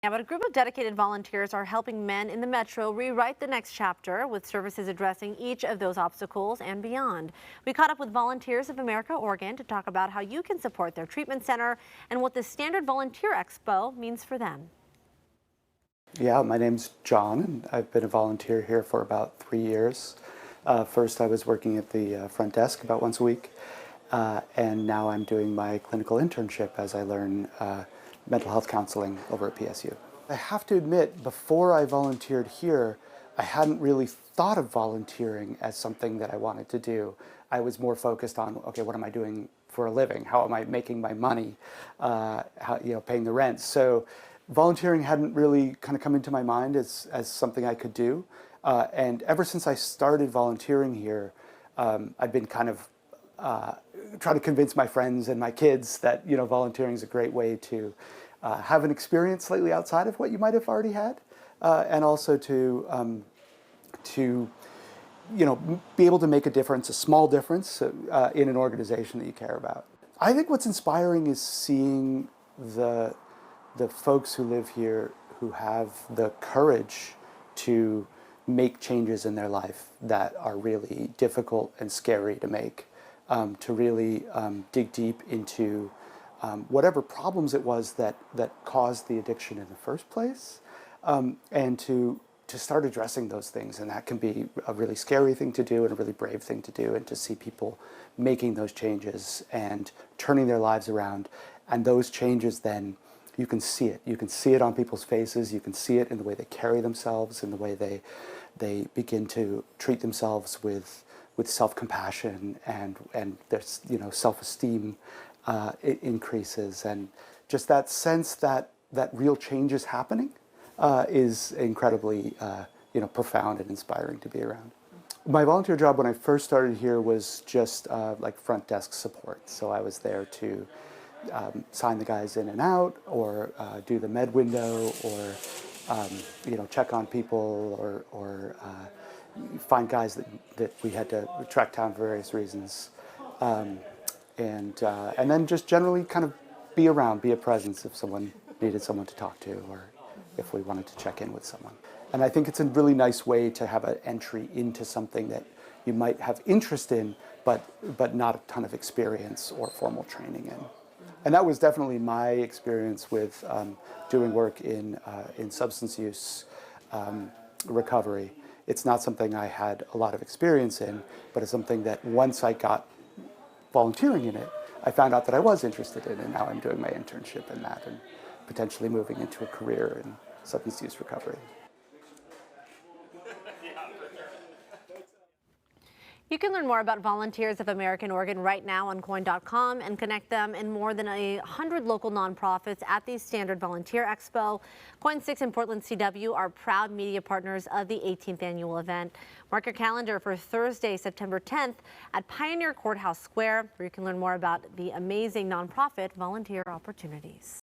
Yeah, but a group of dedicated volunteers are helping men in the metro rewrite the next chapter with services addressing each of those obstacles and beyond. We caught up with Volunteers of America Oregon to talk about how you can support their treatment center and what the Standard Volunteer Expo means for them. Yeah, my name's John, and I've been a volunteer here for about 3 years. First, I was working at the front desk about once a week, and now I'm doing my clinical internship as I learn mental health counseling over at PSU. I have to admit, before I volunteered here, I hadn't really thought of volunteering as something that I wanted to do. I was more focused on, okay, what am I doing for a living? How am I making my money? Paying the rent. So volunteering hadn't really kind of come into my mind as something I could do. And ever since I started volunteering here, I've been kind of trying to convince my friends and my kids that volunteering is a great way to have an experience slightly outside of what you might have already had, and also to be able to make a difference, a small difference in an organization that you care about. I think what's inspiring is seeing the folks who live here who have the courage to make changes in their life that are really difficult and scary to make, to really dig deep into whatever problems it was that caused the addiction in the first place, and to start addressing those things. And that can be a really scary thing to do and a really brave thing to do, and to see people making those changes and turning their lives around. And those changes, then you can see it. You can see it on people's faces. You can see it in the way they carry themselves, in the way they begin to treat themselves with self-compassion, and their self-esteem it increases, and just that sense that real change is happening is incredibly profound and inspiring to be around. My volunteer job when I first started here was just like front desk support. So I was there to sign the guys in and out, or do the med window, or check on people, or find guys that we had to track down for various reasons, and then just generally kind of be around, be a presence if someone needed someone to talk to, or if we wanted to check in with someone. And I think it's a really nice way to have an entry into something that you might have interest in, but not a ton of experience or formal training in. And that was definitely my experience with doing work in substance use recovery. It's not something I had a lot of experience in, but it's something that once I got volunteering in it, I found out that I was interested in, and now I'm doing my internship in that and potentially moving into a career in substance use recovery. You can learn more about Volunteers of America Oregon right now on KOIN.com and connect them in more than 100 local nonprofits at the Standard Volunteer Expo. KOIN 6 and Portland CW are proud media partners of the 18th annual event. Mark your calendar for Thursday, September 10th at Pioneer Courthouse Square, where you can learn more about the amazing nonprofit volunteer opportunities.